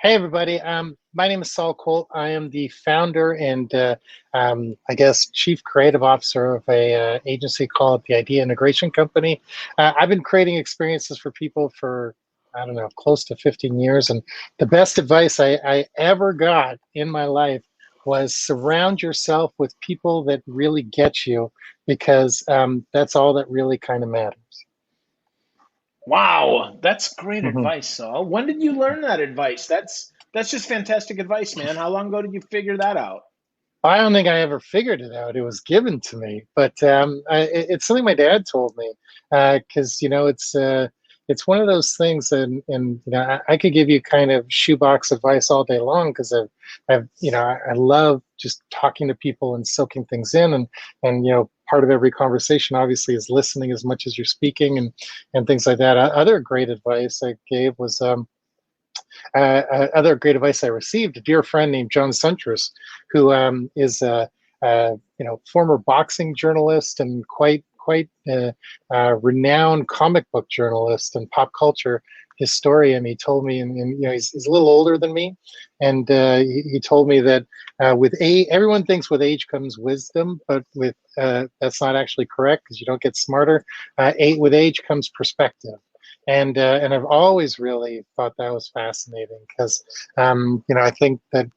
Hey everybody, my name is Saul Colt. I am the founder and I guess chief creative officer of a agency called the Idea Integration Company. I've been creating experiences for people for, I don't know, close to 15 years. And the best advice I ever got in my life was surround yourself with people that really get you, because that's all that really kind of matters. Wow, that's great Mhm. advice, Saul. When did you learn that advice? That's just fantastic advice, man. How long ago did you figure that out? I don't think I ever figured it out. It was given to me, but it's something my dad told me, because it's one of those things, and I could give you kind of shoebox advice all day long, because I love just talking to people and soaking things in, and part of every conversation obviously is listening as much as you're speaking, and things like that. Other great advice I gave was. Other great advice I received, a dear friend named John Suntress, who is a former boxing journalist and quite renowned comic book journalist and pop culture historian. He told me, and he's a little older than me, and he told me that with age, everyone thinks with age comes wisdom, but with that's not actually correct, because you don't get smarter. With age comes perspective. And I've always really thought that was fascinating, because I think that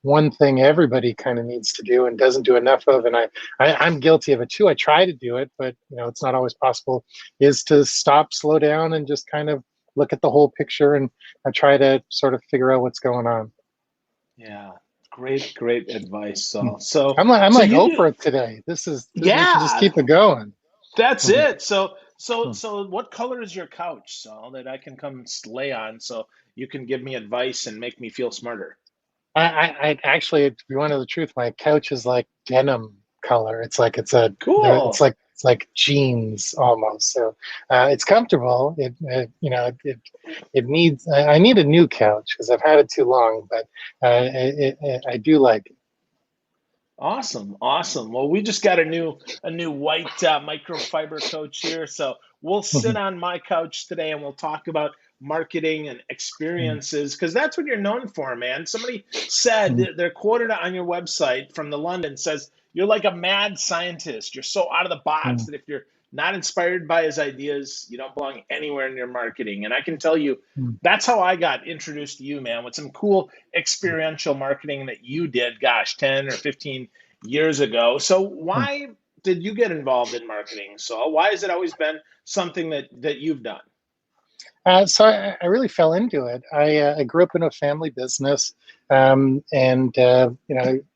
one thing everybody kind of needs to do and doesn't do enough of, and I'm guilty of it too. I try to do it, but it's not always possible. Is to stop, slow down, and just kind of look at the whole picture, and I try to sort of figure out what's going on. Yeah, great advice, Hmm. Saul. So, I'm so like you do, Oprah today. We should just yeah, keep it going. that's Mhm. it. So what color is your couch, Saul, that I can come lay on so you can give me advice and make me feel smarter? I actually, to be one of the truth, my couch is like denim color. It's like Cool. it's like jeans almost. So it's comfortable. It needs. I need a new couch because I've had it too long. But I do like it. Awesome, awesome. Well, we just got a new white microfiber couch here, so we'll sit on my couch today and we'll talk about marketing and experiences because that's what you're known for, man. Somebody said they're quoted on your website from the London says you're like a mad scientist. You're so out of the box that if you're not inspired by his ideas, you don't belong anywhere in your marketing. And I can tell you that's how I got introduced to you, man, with some cool experiential marketing that you did, gosh, 10 or 15 years ago. So why did you get involved in marketing, Saul? Why has it always been something that you've done? So I really fell into it. I grew up in a family business, and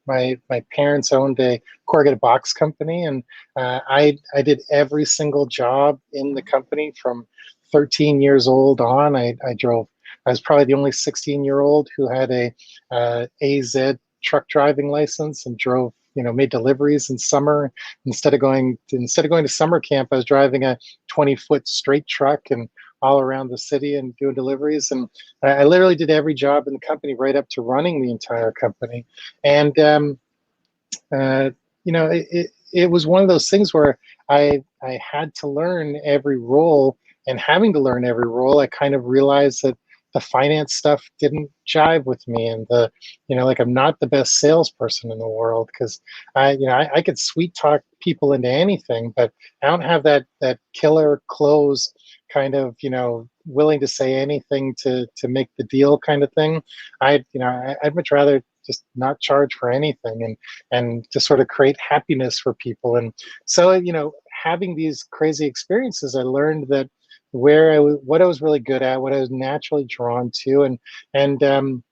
my parents owned a corrugated box company, and I did every single job in the company from 13 years old on. I drove. I was probably the only 16-year-old who had a AZ truck driving license and drove. Made deliveries in summer. Instead of going to summer camp, I was driving a 20-foot straight truck and all around the city and doing deliveries. And I literally did every job in the company right up to running the entire company. And, uh, it was one of those things where I had to learn every role, and having to learn every role, I kind of realized that the finance stuff didn't jive with me, and like I'm not the best salesperson in the world, because I could sweet talk people into anything, but I don't have that killer close kind of willing to say anything to make the deal kind of thing. I'd much rather just not charge for anything, and to sort of create happiness for people. And so having these crazy experiences, I learned that what I was really good at, what I was naturally drawn to, and um,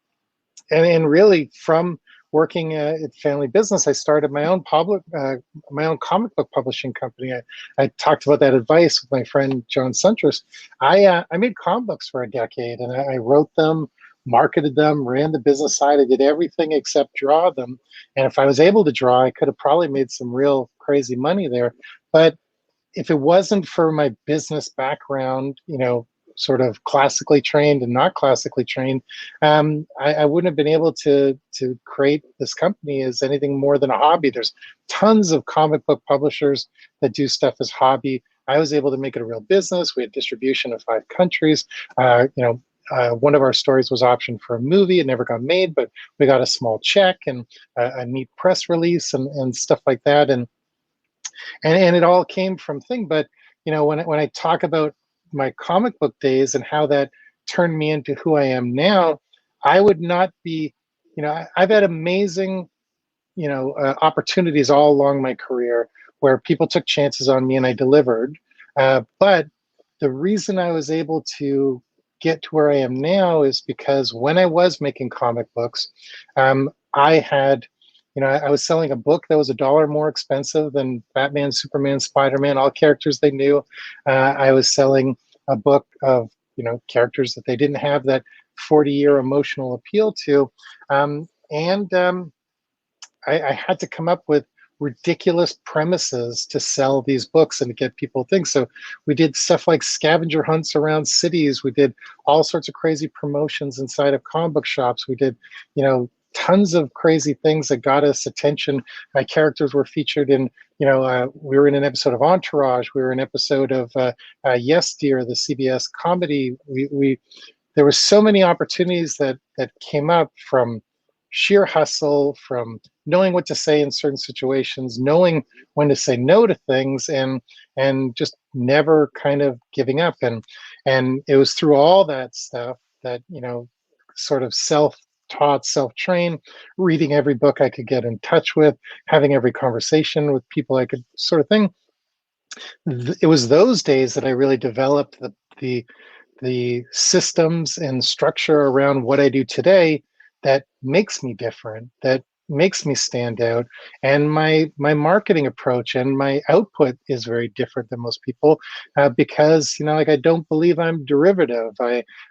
and really from working at family business, I started my own comic book publishing company. I talked about that advice with my friend John Suntress. I made comic books for a decade, and I wrote them, marketed them, ran the business side. I did everything except draw them. And if I was able to draw, I could have probably made some real crazy money there. But if it wasn't for my business background, sort of classically trained and not classically trained, I wouldn't have been able to create this company as anything more than a hobby. There's tons of comic book publishers that do stuff as hobby. I was able to make it a real business. We had distribution in 5 countries. one of our stories was optioned for a movie. It never got made, but we got a small check and a neat press release and stuff like that. And it all came from thing. But when I talk about my comic book days and how that turned me into who I am now, I would not be. I've had amazing opportunities all along my career where people took chances on me and I delivered. But the reason I was able to get to where I am now is because when I was making comic books, I had, I was selling a book that was $1 more expensive than Batman, Superman, Spider-Man, all characters they knew. I was selling a book of, characters that they didn't have that 40-year emotional appeal to. And I had to come up with ridiculous premises to sell these books and to get people things. So we did stuff like scavenger hunts around cities. We did all sorts of crazy promotions inside of comic book shops. We did, tons of crazy things that got us attention. My characters were featured in, we were in an episode of Entourage. We were in an episode of Yes Dear, the CBS comedy. We there were so many opportunities that came up from sheer hustle, from knowing what to say in certain situations, knowing when to say no to things, and just never kind of giving up. And it was through all that stuff that sort of self-taught, self-trained, reading every book I could get in touch with, having every conversation with people I could sort of thing. It was those days that I really developed the the systems and structure around what I do today that makes me different, that makes me stand out. And my marketing approach and my output is very different than most people because like I don't believe I'm derivative.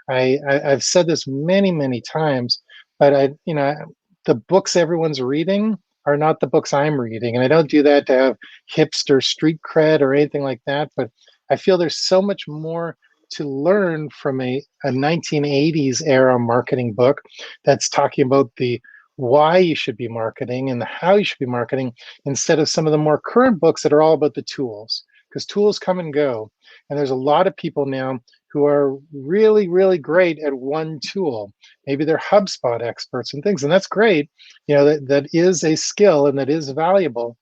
I've said this many times, but the books everyone's reading are not the books I'm reading, and I don't do that to have hipster street cred or anything like that. But I feel there's so much more to learn from a 1980s era marketing book that's talking about the why you should be marketing and the how you should be marketing instead of some of the more current books that are all about the tools, because tools come and go, and there's a lot of people now who are really great at one tool. Maybe they're HubSpot experts and things, and that's great. That is a skill and that is valuable,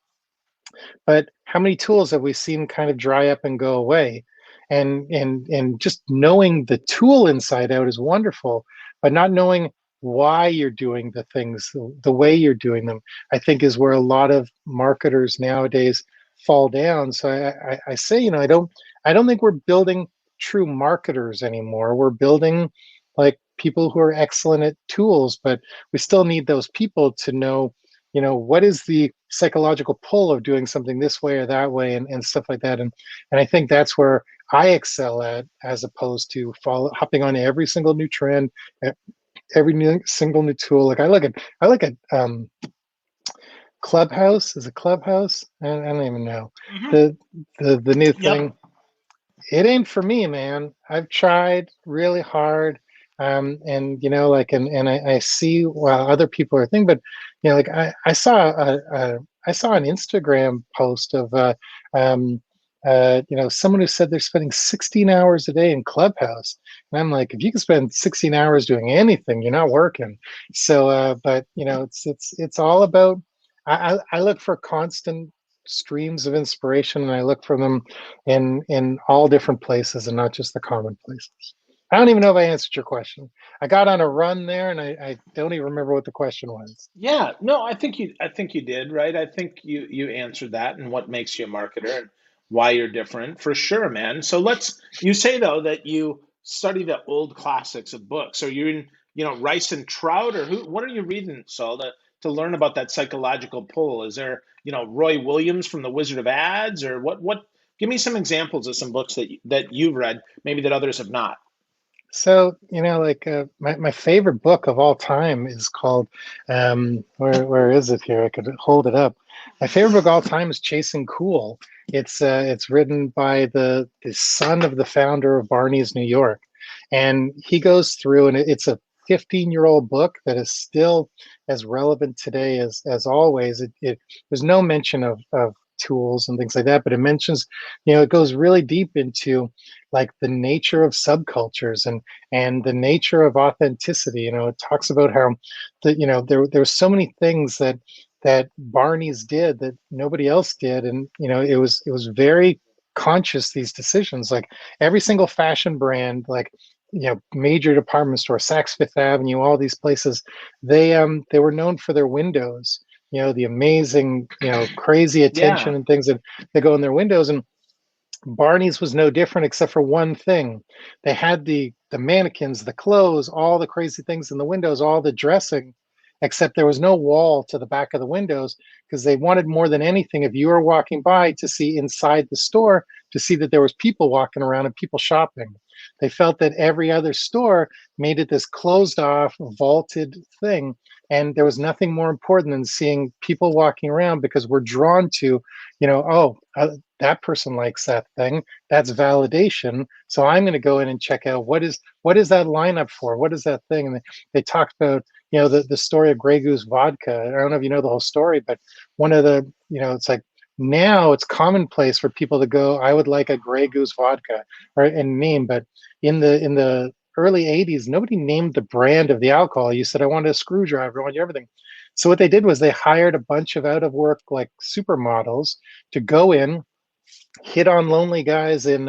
but how many tools have we seen kind of dry up and go away? And just knowing the tool inside out is wonderful, but not knowing why you're doing the things the way you're doing them, I think, is where a lot of marketers nowadays fall down. So I say, I don't think we're building true marketers anymore. We're building like people who are excellent at tools, but we still need those people to know, what is the psychological pull of doing something this way or that way, and stuff like that. And I think that's where I excel at, as opposed to hopping on every single new trend, every single new tool. Like I look at Clubhouse. Is it Clubhouse? I don't even know Hmm. the new Yep. thing. It ain't for me, man. I've tried really hard. And and I see while other people are thinking, but like I saw I saw an Instagram post of someone who said they're spending 16 hours a day in Clubhouse. And I'm like, if you can spend 16 hours doing anything, you're not working. So but it's all about I look for constant streams of inspiration, and I look for them in all different places and not just the common places. I don't even know if I answered your question. I got on a run there, and I don't even remember what the question was. Yeah, no, I think you did, right? I think you answered that and what makes you a marketer and why you're different for sure, man. So you say though that you study the old classics of books. Are you in, Rice and Trout, or what are you reading, Saul, to learn about that psychological pull? Is there, Roy Williams from The Wizard of Ads, or what give me some examples of some books that you've read, maybe that others have not. So, my favorite book of all time is called, where is it here? I could hold it up. My favorite book of all time is Chasing Cool. It's written by the son of the founder of Barney's New York. And he goes through, and it's a 15-year-old book that is still as relevant today as always. There's no mention of tools and things like that, but it mentions, it goes really deep into like the nature of subcultures and the nature of authenticity. It talks about how there's so many things that Barney's did that nobody else did, and it was very conscious, these decisions. Like every single fashion brand, like major department store, Saks Fifth Avenue, all these places, they were known for their windows. The amazing, crazy attention Yeah. and things that go in their windows. And Barney's was no different, except for one thing. They had the mannequins, the clothes, all the crazy things in the windows, all the dressing, except there was no wall to the back of the windows, because they wanted more than anything, if you were walking by, to see inside the store, to see that there was people walking around and people shopping. They felt that every other store made it this closed off, vaulted thing. And there was nothing more important than seeing people walking around, because we're drawn to, oh, that person likes that thing. That's validation. So I'm going to go in and check out what is that lineup for? What is that thing? And they talked about, the story of Grey Goose vodka. I don't know if you know the whole story, but one of the, it's like, now it's commonplace for people to go, I would like a Grey Goose vodka, or and name. But in the early 80s, nobody named the brand of the alcohol. You said, I want a screwdriver, I want everything. So what they did was they hired a bunch of out of work like supermodels to go in, hit on lonely guys in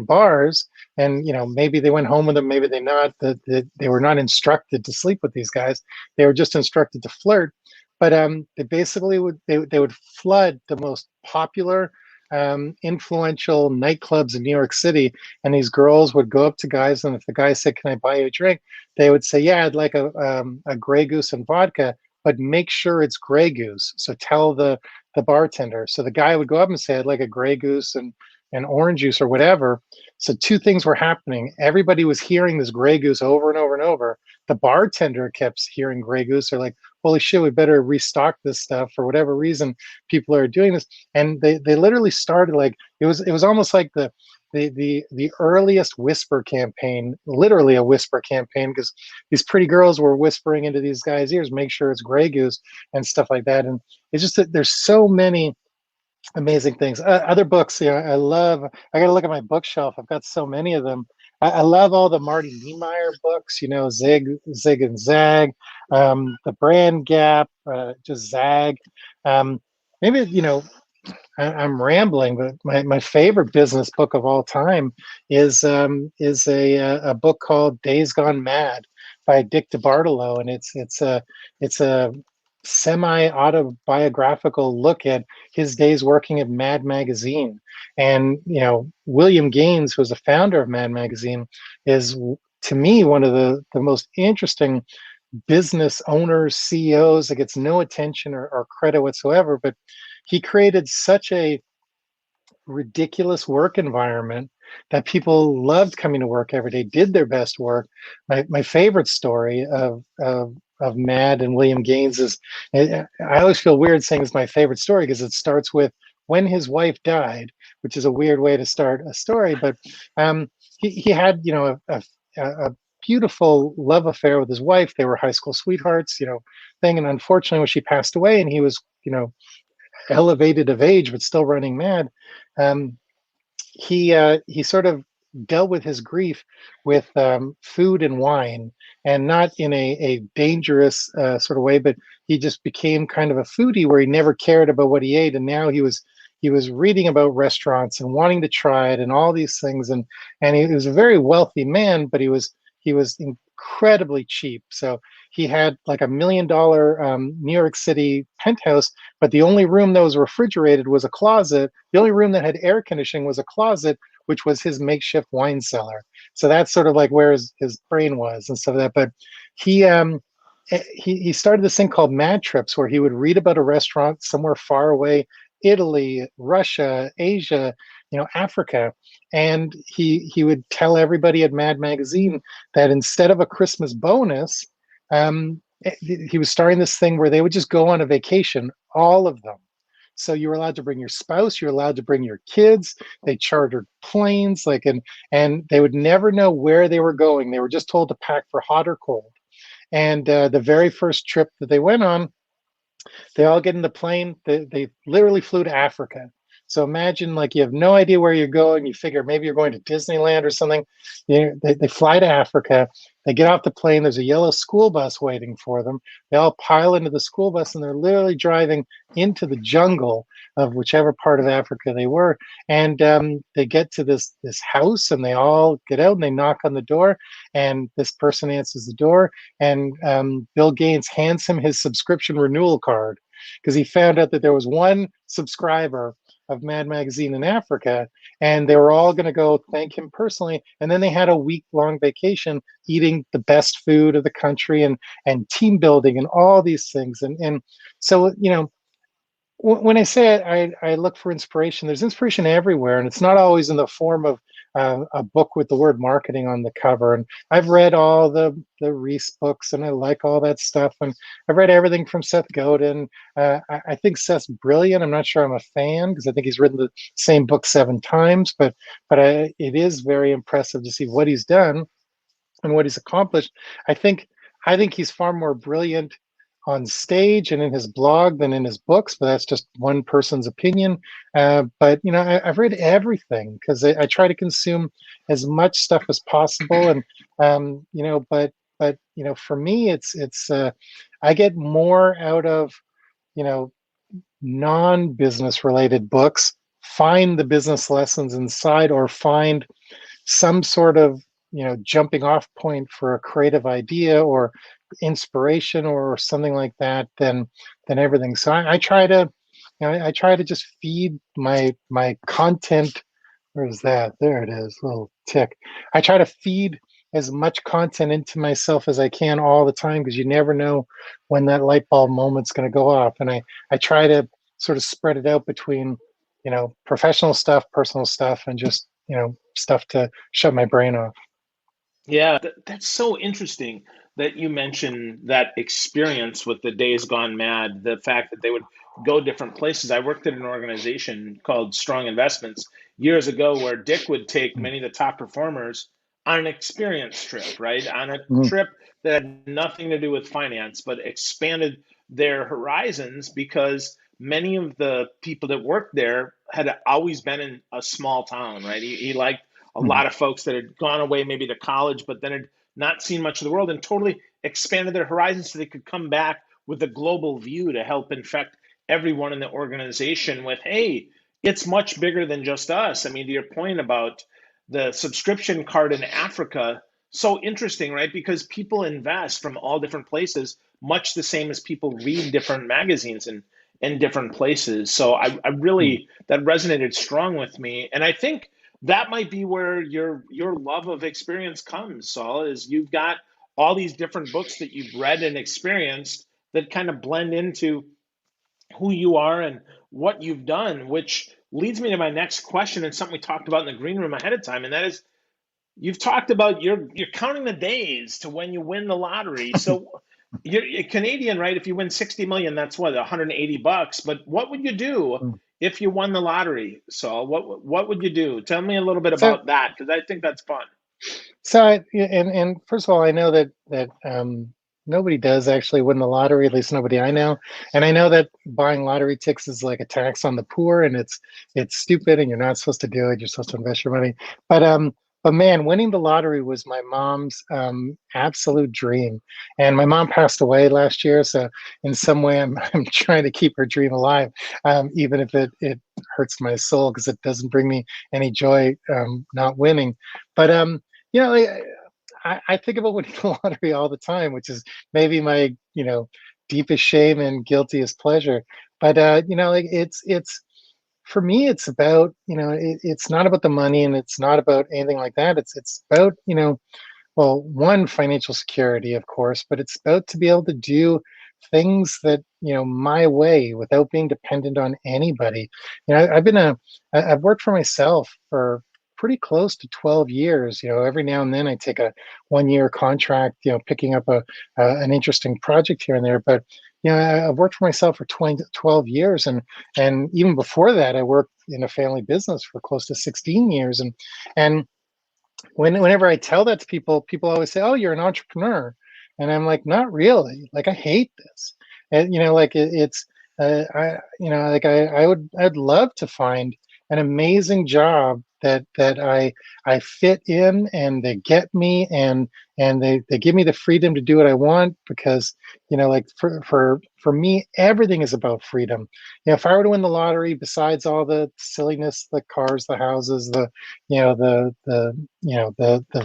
bars, and maybe they went home with them, maybe they not. They were not instructed to sleep with these guys. They were just instructed to flirt. But they basically would flood the most popular, influential nightclubs in New York City, and these girls would go up to guys, and if the guy said, "Can I buy you a drink?" they would say, "Yeah, I'd like a Grey Goose and vodka, but make sure it's Grey Goose." So tell the bartender. So the guy would go up and say, I'd like a Grey Goose and orange juice or whatever. So two things were happening. Everybody was hearing this Grey Goose over and over and over. The bartender kept hearing Grey Goose. They're like, holy shit, we better restock this stuff. For whatever reason, people are doing this. And they literally started, like, it was almost like the earliest whisper campaign, literally a whisper campaign, because these pretty girls were whispering into these guys' ears, make sure it's Grey Goose and stuff like that. And it's just that there's so many amazing things. Other books, I got to look at my bookshelf. I've got so many of them. I love all the Marty Niemeyer books, Zig and Zag, The Brand Gap, just Zag. Um, maybe, I'm rambling, but my favorite business book of all time is a book called Days Gone Mad by Dick DeBartolo, and it's a semi autobiographical look at his days working at Mad Magazine. And William Gaines, who was the founder of Mad Magazine, is, to me, one of the most interesting business owners, CEOs that gets no attention or credit whatsoever. But he created such a ridiculous work environment that people loved coming to work every day, did their best work. My favorite story of Mad and William Gaines is, I always feel weird saying it's my favorite story, because it starts with when his wife died, which is a weird way to start a story. But he had, a beautiful love affair with his wife. They were high school sweethearts, thing. And unfortunately, when she passed away and he was, elevated of age but still running Mad, um, he sort of dealt with his grief with food and wine, and not in a dangerous sort of way, but he just became kind of a foodie where he never cared about what he ate, and now he was reading about restaurants and wanting to try it and all these things, and he was a very wealthy man, but he was incredibly cheap. So he had like $1 million New York City penthouse, but the only room that was refrigerated was a closet. The only room that had air conditioning was a closet, which was his makeshift wine cellar. So that's sort of like where his brain was and stuff like that. But he started this thing called Mad Trips, where he would read about a restaurant somewhere far away, Italy, Russia, Asia, Africa, and he would tell everybody at Mad Magazine that instead of a Christmas bonus, he was starting this thing where they would just go on a vacation, all of them. So you were allowed to bring your spouse, you're allowed to bring your kids. They chartered planes, and they would never know where they were going. They were just told to pack for hot or cold. And the very first trip that they went on, They all get in the plane. They literally flew to Africa. So imagine like you have no idea where you're going. You figure maybe you're going to Disneyland or something. They fly to Africa. They get off the plane. There's a yellow school bus waiting for them. They all pile into the school bus and they're literally driving into the jungle of whichever part of Africa they were. And they get to this house and they all get out and they knock on the door. And this person answers the door. And Bill Gates hands him his subscription renewal card because he found out that there was one subscriber of Mad Magazine in Africa, and they were all going to go thank him personally. And then they had a week-long vacation, eating the best food of the country, and team building and all these things. And so when I say I look for inspiration, there's inspiration everywhere, and it's not always in the form of a book with the word marketing on the cover. And I've read all the Reese books, and I like all that stuff. And I've read everything from Seth Godin. I think Seth's brilliant. I'm not sure I'm a fan because I think he's written the same book 7 times, but it is very impressive to see what he's done and what he's accomplished. I think I think he's far more brilliant on stage and in his blog than in his books, but that's just one person's opinion. But I've read everything because I try to consume as much stuff as possible, and for me, it's I get more out of you know non-business related books. Find the business lessons inside, or find some sort of jumping off point for a creative idea or inspiration or something like that than everything. So I try to I try to just feed my content. Where's that? There it is, little tick. I try to feed as much content into myself as I can all the time, because you never know when that light bulb moment's going to go off. And I try to sort of spread it out between professional stuff, personal stuff, and just stuff to shut my brain off. Yeah, that's so interesting that you mentioned that experience with the Days Gone Mad, the fact that they would go different places. I worked at an organization called Strong Investments years ago where Dick would take many of the top performers on an experience trip, right? On a Mhm. trip that had nothing to do with finance, but expanded their horizons because many of the people that worked there had always been in a small town, right? He liked a Mhm. lot of folks that had gone away maybe to college, but then had not seen much of the world and totally expanded their horizons so they could come back with a global view to help infect everyone in the organization with, hey, it's much bigger than just us. I mean, to your point about the subscription card in Africa, so interesting, right? Because people invest from all different places, much the same as people read different magazines in different places. So I Mhm. really, that resonated strong with me. And I think that might be where your love of experience comes, Saul, is you've got all these different books that you've read and experienced that kind of blend into who you are and what you've done, which leads me to my next question and something we talked about in the green room ahead of time, and that is you've talked about you're counting the days to when you win the lottery. So you're Canadian, right? If you win 60 million, that's what, $180. But what would you do Mhm. if you won the lottery, Saul? What would you do? Tell me a little bit So about that because I think that's fun. and first of all, I know that nobody does actually win the lottery, at least nobody I know. And I know that buying lottery tickets is like a tax on the poor, and it's stupid, and you're not supposed to do it. You're supposed to invest your money. But but man, winning the lottery was my mom's absolute dream. And my mom passed away last year, so in some way, I'm trying to keep her dream alive, even if it hurts my soul because it doesn't bring me any joy not winning. But you know, I think about winning the lottery all the time, which is maybe my deepest shame and guiltiest pleasure. But like it's for me, it's about it's not about the money, and it's not about anything like that. It's about well, one, financial security, of course, but it's about to be able to do things that my way without being dependent on anybody. I've worked for myself for pretty close to 12 years. Every now and then I take a 1 year contract, picking up an interesting project here and there. But I've worked for myself for 12 years, and even before that, I worked in a family business for close to 16 years, and whenever I tell that to people, people always say, "Oh, you're an entrepreneur," and I'm like, "Not really. Like, I hate this." And like it's like I'd love to find an amazing job that I fit in, and they get me, and they give me the freedom to do what I want, because like for me, everything is about freedom. If I were to win the lottery, besides all the silliness, the cars, the houses, the the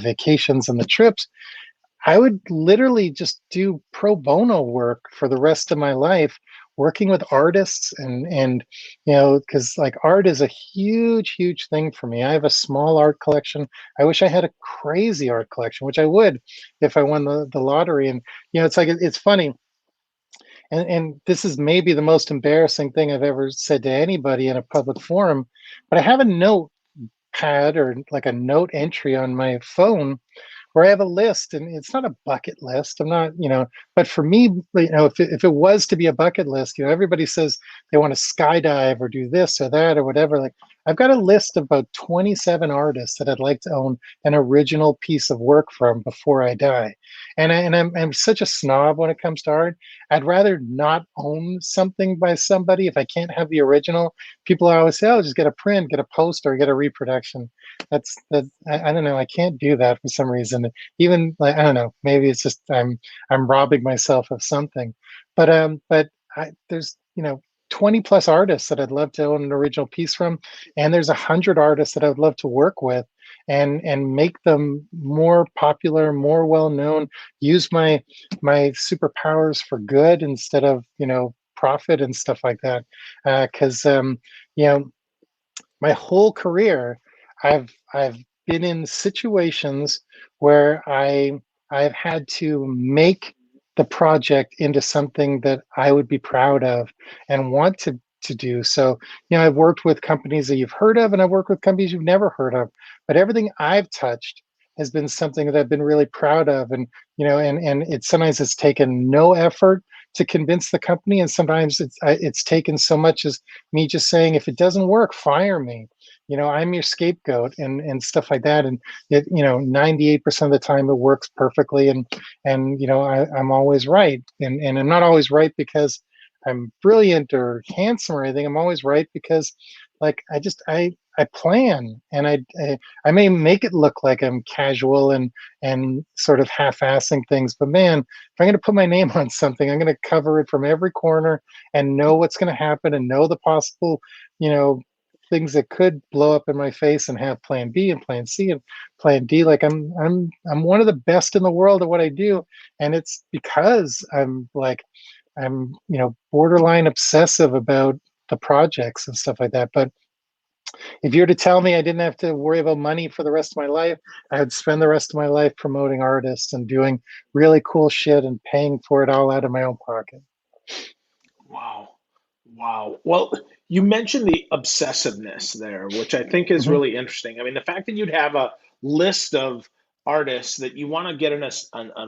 vacations and the trips, I would literally just do pro bono work for the rest of my life, working with artists, and because like art is a huge, huge thing for me. I have a small art collection. I wish I had a crazy art collection, which I would if I won the lottery. And it's like it's funny, and this is maybe the most embarrassing thing I've ever said to anybody in a public forum, but I have a note pad, or like a note entry on my phone, where I have a list, and it's not a bucket list. I'm not, but for me, if it was to be a bucket list, everybody says they want to skydive or do this or that or whatever. Like, I've got a list of about 27 artists that I'd like to own an original piece of work from before I die. And I'm such a snob when it comes to art. I'd rather not own something by somebody if I can't have the original. People always say, "Oh, just get a print, get a poster, get a reproduction." I don't know. I can't do that for some reason. Even like, I don't know. Maybe it's just I'm robbing myself of something. But there's 20 plus artists that I'd love to own an original piece from, and there's 100 artists that I would love to work with, and make them more popular, more well known. Use my superpowers for good instead of profit and stuff like that. Because you know my whole career, I've been in situations where I've had to make the project into something that I would be proud of and want to do. So, I've worked with companies that you've heard of, and I've worked with companies you've never heard of. But everything I've touched has been something that I've been really proud of. And and it's sometimes it's taken no effort to convince the company, and sometimes it's taken so much as me just saying, if it doesn't work, fire me. I'm your scapegoat, and stuff like that. And 98% of the time it works perfectly. And I'm always right. And I'm not always right because I'm brilliant or handsome or anything. I'm always right because, like, I plan, and I may make it look like I'm casual and sort of half-assing things, but man, if I'm going to put my name on something, I'm going to cover it from every corner and know what's going to happen, and know the possible, you know, things that could blow up in my face, and have plan B and plan C and plan D. Like, I'm one of the best in the world at what I do, and it's because I'm borderline obsessive about the projects and stuff like that. But if you were to tell me I didn't have to worry about money for the rest of my life, I would spend the rest of my life promoting artists and doing really cool shit and paying for it all out of my own pocket. Wow. Wow. Well, you mentioned the obsessiveness there, which I think is Hmm. really interesting. I mean, the fact that you'd have a list of artists that you want to get an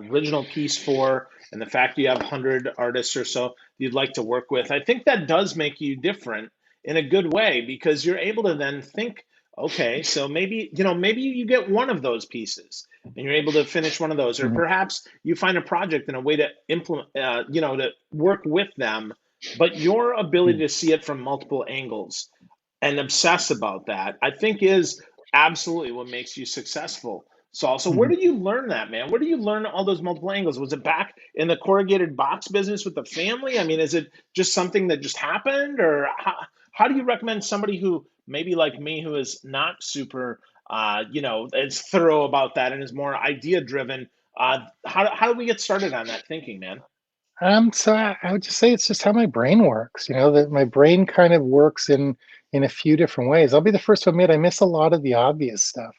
original piece for, and the fact you have 100 artists or so you'd like to work with, I think that does make you different in a good way, because you're able to then think, okay, so maybe, maybe you get one of those pieces and you're able to finish one of those, or Hmm. perhaps you find a project and a way to implement, to work with them, but your ability to see it from multiple angles and obsess about that, I think, is absolutely what makes you successful. So, also, where Hmm. did you learn that, man? Where did you learn all those multiple angles? Was it back in the corrugated box business with the family? I mean, is it just something that just happened, or how do you recommend somebody who maybe like me, who is not super, is thorough about that and is more idea driven? How do we get started on that thinking, man? So I would just say it's just how my brain works. That my brain kind of works in a few different ways. I'll be the first to admit I miss a lot of the obvious stuff.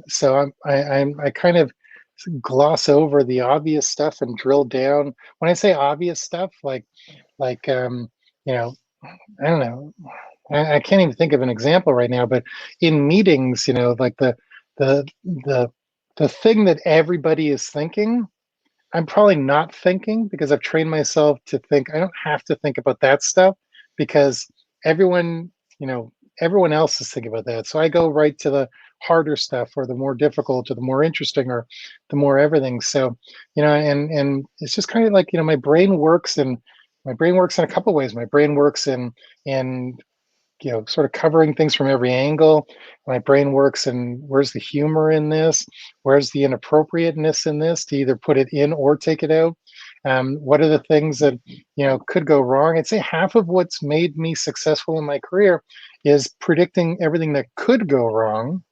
So I kind of gloss over the obvious stuff and drill down. When I say obvious stuff, like you know, I don't know. I can't even think of an example right now, but in meetings, like the the the thing that everybody is thinking, I'm probably not thinking, because I've trained myself to think I don't have to think about that stuff, because everyone, everyone else is thinking about that. So I go right to the harder stuff, or the more difficult, or the more interesting, or the more everything. So, and it's just kind of like, my brain works in a couple ways. My brain works in sort of covering things from every angle. My brain works and where's the humor in this? Where's the inappropriateness in this, to either put it in or take it out? What are the things that could go wrong? I'd say half of what's made me successful in my career is predicting everything that could go wrong,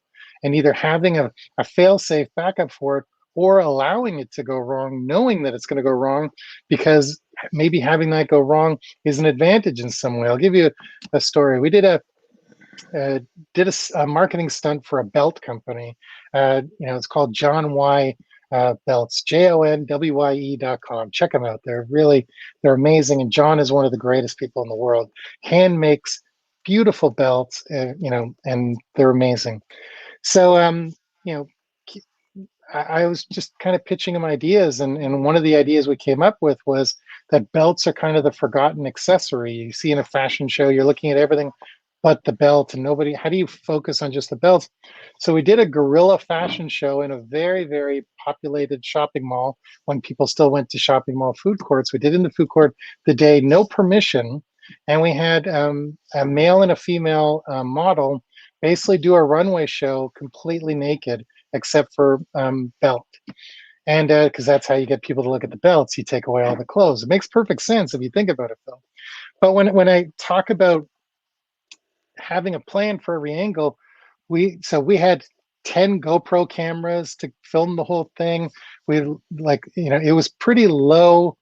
and either having a fail-safe backup for it, or allowing it to go wrong, knowing that it's going to go wrong, because maybe having that go wrong is an advantage in some way. I'll give you a story. We uh, did a marketing stunt for a belt company. It's called John Y. Belts, JONWYE.com. Check them out. They're amazing. And John is one of the greatest people in the world. Hand makes beautiful belts, and they're amazing. So, you know, I was just kind of pitching him ideas, and one of the ideas we came up with was that belts are kind of the forgotten accessory. You see in a fashion show, you're looking at everything but the belt, and nobody. How do you focus on just the belts? So we did a guerrilla fashion show in a very, very populated shopping mall when people still went to shopping mall food courts. We did in the food court the day, no permission, and we had a male and a female model basically do a runway show completely naked except for belt. And because that's how you get people to look at the belts, you take away all the clothes. It makes perfect sense if you think about it, Phil. But when I talk about having a plan for every angle, we had 10 GoPro cameras to film the whole thing. We it was pretty low,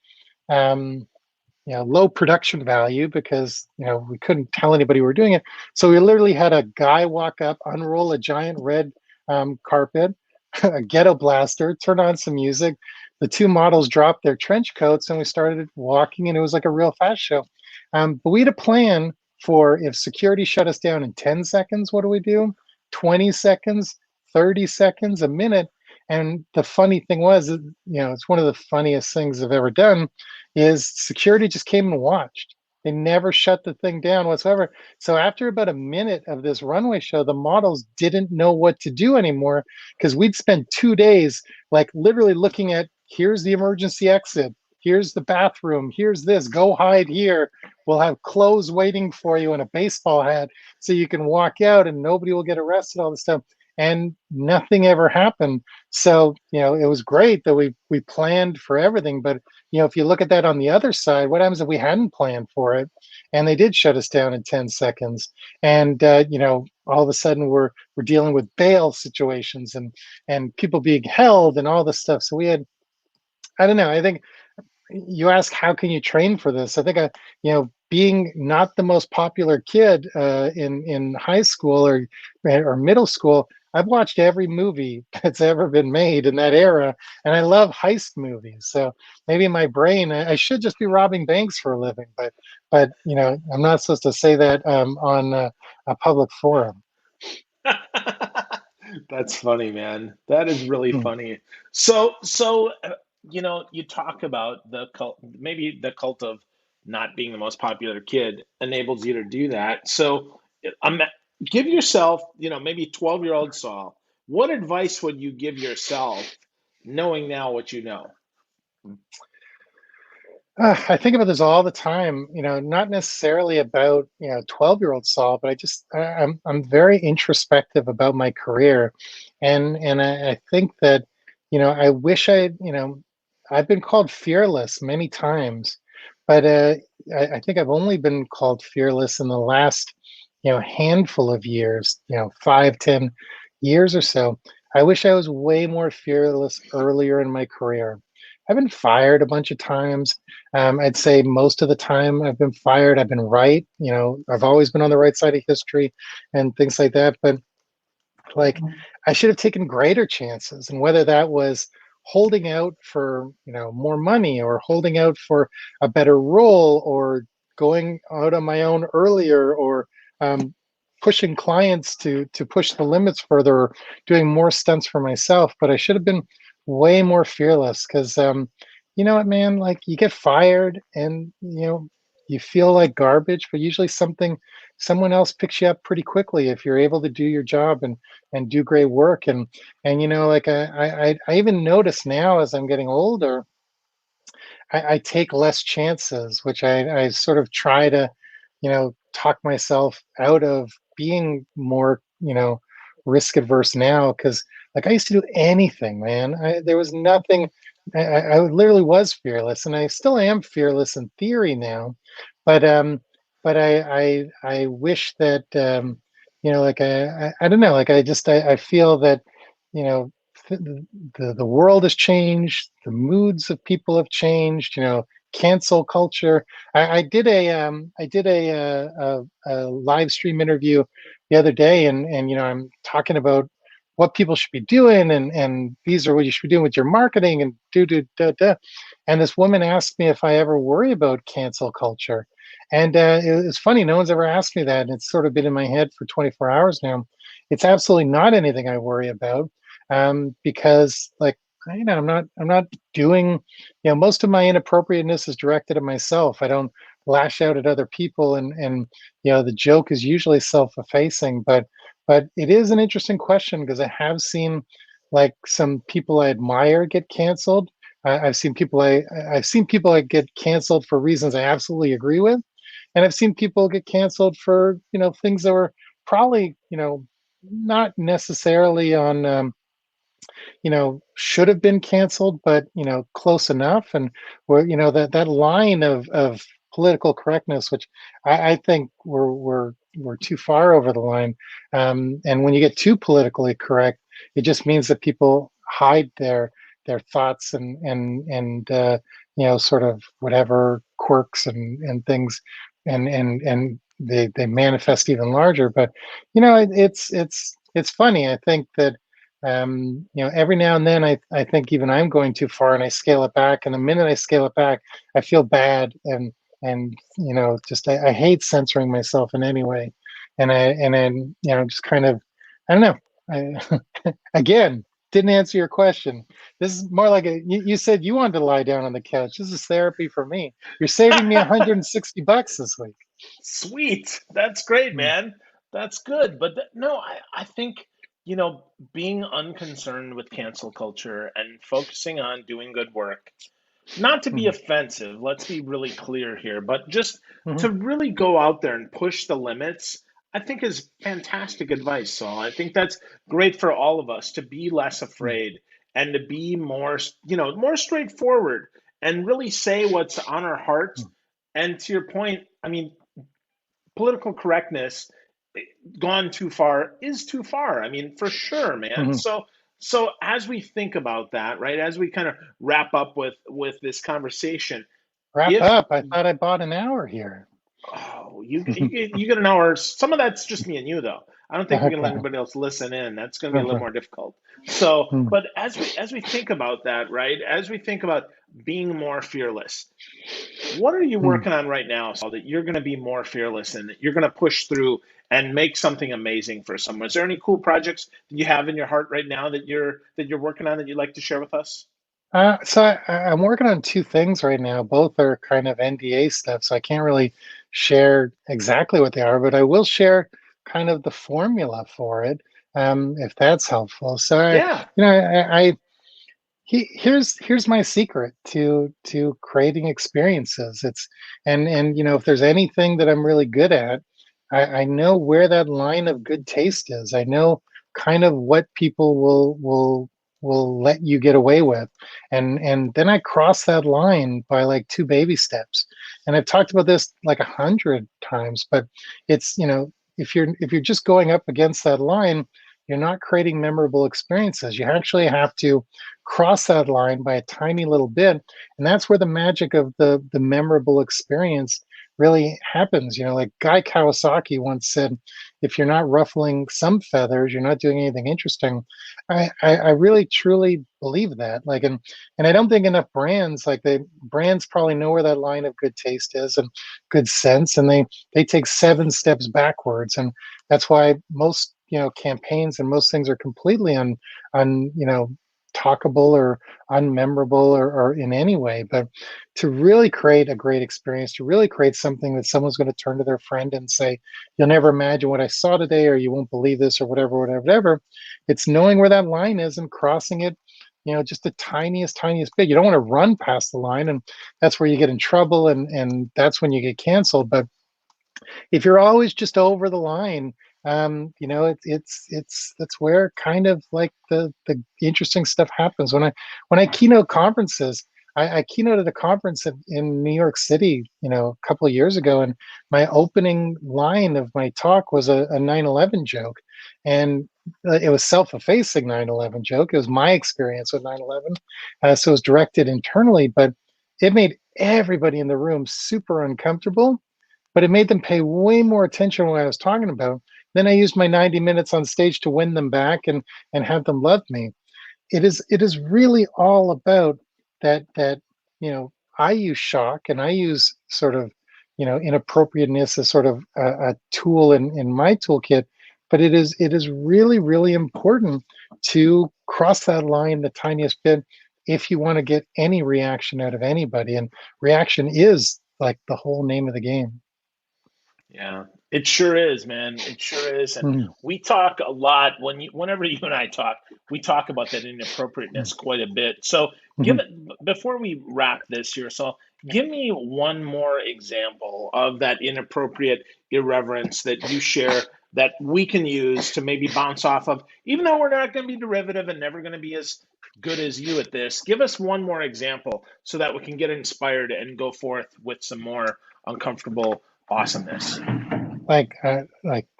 um, low production value, because we couldn't tell anybody we were doing it. So we literally had a guy walk up, unroll a giant red carpet, a ghetto blaster, turn on some music. The two models dropped their trench coats, and we started walking, and it was like a real fast show. But we had a plan for if security shut us down in 10 seconds, what do we do? 20 seconds, 30 seconds, a minute. And the funny thing was, it's one of the funniest things I've ever done, is security just came and watched. They never shut the thing down whatsoever. So after about a minute of this runway show, the models didn't know what to do anymore, because we'd spent 2 days like literally looking at, here's the emergency exit, here's the bathroom, here's this, go hide here. We'll have clothes waiting for you and a baseball hat so you can walk out and nobody will get arrested, all this stuff. And nothing ever happened. So, it was great that we planned for everything. But, if you look at that on the other side, what happens if we hadn't planned for it and they did shut us down in 10 seconds? And, all of a sudden we're dealing with bail situations and people being held and all this stuff. So we had, I don't know, I think you ask how can you train for this. I think being not the most popular kid in high school or middle school, I've watched every movie that's ever been made in that era, and I love heist movies. So maybe in my brain, I should just be robbing banks for a living, but I'm not supposed to say that on a public forum. That's funny, man. That is really Hmm. funny. So you talk about the cult, maybe the cult of not being the most popular kid enables you to do that. So, um, give yourself, maybe 12-year-old Saul, what advice would you give yourself knowing now what you know? I think about this all the time, not necessarily about, 12-year-old Saul, but I'm very introspective about my career. And I think that, I wish I've been called fearless many times, but I think I've only been called fearless in the last, handful of years, 5, 10 years or so. I wish I was way more fearless earlier in my career. I've been fired a bunch of times. I'd say most of the time I've been fired, I've been right. I've always been on the right side of history and things like that. But like, I should have taken greater chances, and whether that was holding out for more money, or holding out for a better role, or going out on my own earlier, or um, pushing clients to push the limits further, or doing more stunts for myself. But I should have been way more fearless, because you know what, man, like, you get fired, and you feel like garbage, but usually someone else picks you up pretty quickly if you're able to do your job and do great work. And like I even notice now as I'm getting older, I take less chances, which I sort of try to, talk myself out of being more, risk adverse now. Because like I used to do anything, man. There was nothing. I literally was fearless, and I still am fearless in theory now. But I wish that like I don't know, like I feel that you know th- the world has changed, the moods of people have changed, cancel culture. I did a live stream interview the other day, and I'm talking about what people should be doing, and these are what you should be doing with your marketing, and do da da. And this woman asked me if I ever worry about cancel culture, and it's funny, no one's ever asked me that, and it's sort of been in my head for 24 hours now. It's absolutely not anything I worry about, because like I'm not doing, most of my inappropriateness is directed at myself. I don't lash out at other people, and the joke is usually self-effacing. But it is an interesting question because I have seen like some people I admire get canceled. I've seen people that get canceled for reasons I absolutely agree with, and I've seen people get canceled for things that were probably not necessarily on should have been canceled, but close enough. And where that line of political correctness, which I think we're too far over the line. And when you get too politically correct, it just means that people hide their thoughts and sort of whatever quirks and things, and they manifest even larger. But it's funny. I think that every now and then I think even I'm going too far and I scale it back. And the minute I scale it back, I feel bad, and just I hate censoring myself in any way. And then just kind of, I don't know. Again, didn't answer your question. This is more like you said you wanted to lie down on the couch. This is therapy for me. You're saving me $160 this week. Sweet. That's great, Mm, man. That's good. But no, I think, being unconcerned with cancel culture and focusing on doing good work, not to be mm, offensive, let's be really clear here, but just mhm, to really go out there and push the limits, I think is fantastic advice, Saul. I think that's great for all of us to be less mm, afraid and to be more, more straightforward and really say what's on our heart. mm, And to your point, I mean, political correctness gone too far is too far. I mean, for sure, man. mhm. So as we think about that, right, as we kind of wrap up with this conversation, Wrap if up. I thought I bought an hour here. oh, you get an hour. Some of that's just me and you, though. I don't think we can let Okay. anybody else listen in. That's going to be a little Okay. more difficult. So, Mm, but as we think about that, right, as we think about being more fearless, what are you mm. working on right now, Saul, that you're going to be more fearless and that you're going to push through and make something amazing for someone? Is there any cool projects that you have in your heart right now that you're working on that you'd like to share with us? I'm working on two things right now. Both are kind of NDA stuff, so I can't really share exactly what they are, but I will share kind of the formula for it, if that's helpful. So, Yeah. here's my secret to creating experiences. It's and if there's anything that I'm really good at, I know where that line of good taste is. I know kind of what people will let you get away with, and then I cross that line by like two baby steps. And I've talked about this like 100 times, but it's if you're just going up against that line, you're not creating memorable experiences. You actually have to cross that line by a tiny little bit, and that's where the magic of the memorable experience really happens. Like Guy Kawasaki once said, if you're not ruffling some feathers, you're not doing anything interesting. I really truly believe that. Like, and I don't think enough brands, like, the brands probably know where that line of good taste is and good sense, and they take 7 steps backwards. And that's why most campaigns and most things are completely on talkable or unmemorable or in any way, but to really create a great experience, to really create something that someone's going to turn to their friend and say, "You'll never imagine what I saw today," or "You won't believe this," or whatever, whatever, whatever. It's knowing where that line is and crossing it, just the tiniest bit. You don't want to run past the line, and that's where you get in trouble, and that's when you get canceled. But if you're always just over the line, it's that's where kind of like the interesting stuff happens. When I keynote conferences, I keynoted a conference in New York City, a couple of years ago, and my opening line of my talk was a 9/11 joke, and it was self-effacing 9/11 joke. It was my experience with 9/11, so it was directed internally, but it made everybody in the room super uncomfortable, but it made them pay way more attention to what I was talking about. Then I used my 90 minutes on stage to win them back and have them love me. It is really all about that I use shock and I use sort of inappropriateness as sort of a tool in my toolkit, but it is really important to cross that line the tiniest bit if you want to get any reaction out of anybody, and reaction is like the whole name of the game. Yeah, it sure is, man. It sure is. And Mhm. we talk a lot whenever you and I talk, we talk about that inappropriateness quite a bit. So give Mhm. it before we wrap this here, so give me one more example of that inappropriate irreverence that you share that we can use to maybe bounce off of, even though we're not going to be derivative and never going to be as good as you at this. Give us one more example so that we can get inspired and go forth with some more uncomfortable awesomeness. Like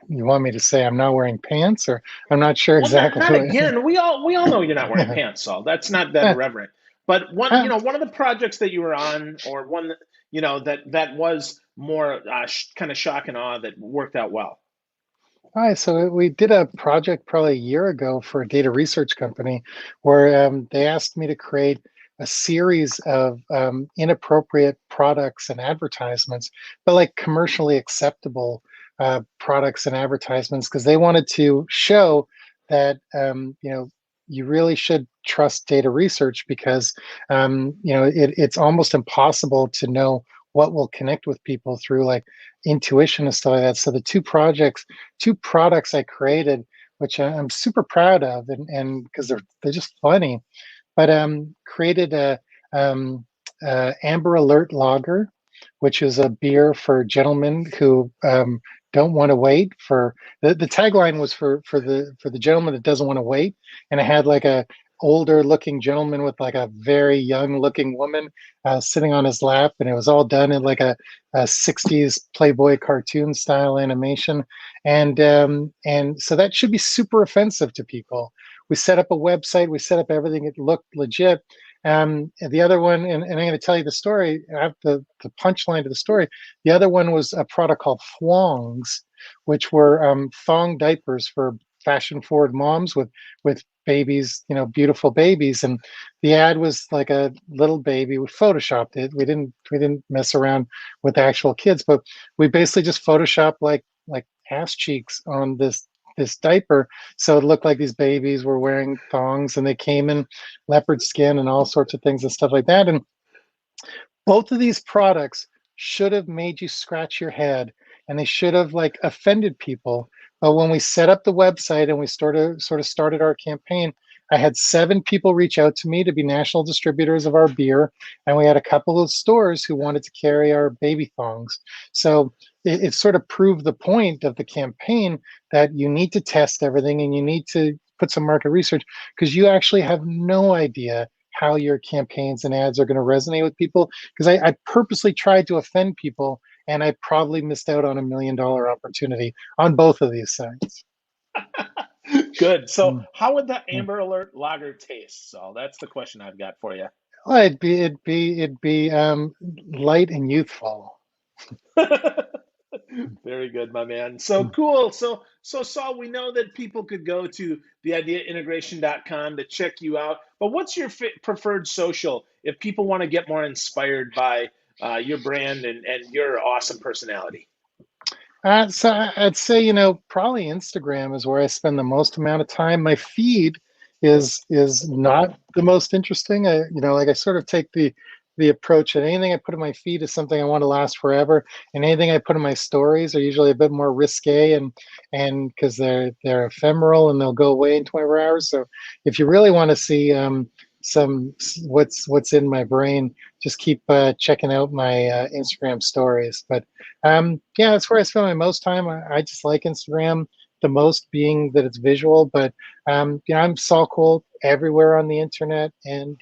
you want me to say I'm not wearing pants, or I'm not sure Well, not exactly not what. again. We all know you're not wearing pants, Saul. That's not that Yeah. irreverent. But one, Uh, one of the projects that you were on, or one that that was more kind of shock and awe that worked out well. Hi, so we did a project probably a year ago for a data research company where they asked me to create a series of inappropriate products and advertisements, but like commercially acceptable products and advertisements, because they wanted to show that you really should trust data research because it's almost impossible to know what will connect with people through like intuition and stuff like that. So the two products I created, which I'm super proud of, and because they're just funny, but created a Amber Alert Lager, which is a beer for gentlemen who don't want to wait for the tagline was for the gentleman that doesn't want to wait, and it had like a older looking gentleman with like a very young looking woman sitting on his lap, and it was all done in like a 60s Playboy cartoon style animation, and so that should be super offensive to people. We set up a website, we set up everything, it looked legit. And the other one, and I'm going to tell you the story. I have the punchline to the story. The other one was a product called Thwongs, which were thong diapers for fashion forward moms with babies, beautiful babies. And the ad was like a little baby. We photoshopped it. We didn't mess around with actual kids, but we basically just photoshopped like ass cheeks on this diaper, so it looked like these babies were wearing thongs, and they came in leopard skin and all sorts of things and stuff like that. And both of these products should have made you scratch your head, and they should have like offended people. But when we set up the website and we sort of started our campaign, I had 7 people reach out to me to be national distributors of our beer, and we had a couple of stores who wanted to carry our baby thongs. So it sort of proved the point of the campaign that you need to test everything and you need to put some market research, because you actually have no idea how your campaigns and ads are going to resonate with people, because I purposely tried to offend people, and I probably missed out on $1 million opportunity on both of these sites. Good. So Mm. how would the Mm. Amber Alert Lager taste, Saul? That's the question I've got for you. Well, it'd be light and youthful. Very good, my man. So cool. So Saul, we know that people could go to theideaintegration.com to check you out. But what's your preferred social if people want to get more inspired by your brand and your awesome personality? So I'd say, probably Instagram is where I spend the most amount of time. My feed is not the most interesting. Like I sort of take the approach that anything I put in my feed is something I want to last forever, and anything I put in my stories are usually a bit more risque, and because they're ephemeral and they'll go away in 24 hours. So if you really want to see some what's in my brain, just keep checking out my Instagram stories. But yeah, that's where I spend my most time. I just like Instagram the most, being that it's visual. But I'm Saul Colt everywhere on the internet, and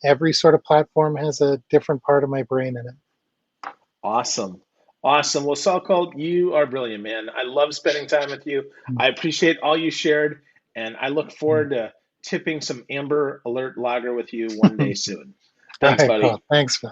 every sort of platform has a different part of my brain in it. Awesome. Awesome. Well, Saul Colt, you are brilliant, man. I love spending time with you. I appreciate all you shared, and I look forward to tipping some Amber Alert Lager with you one day soon. All Thanks, right, well, buddy. thanks.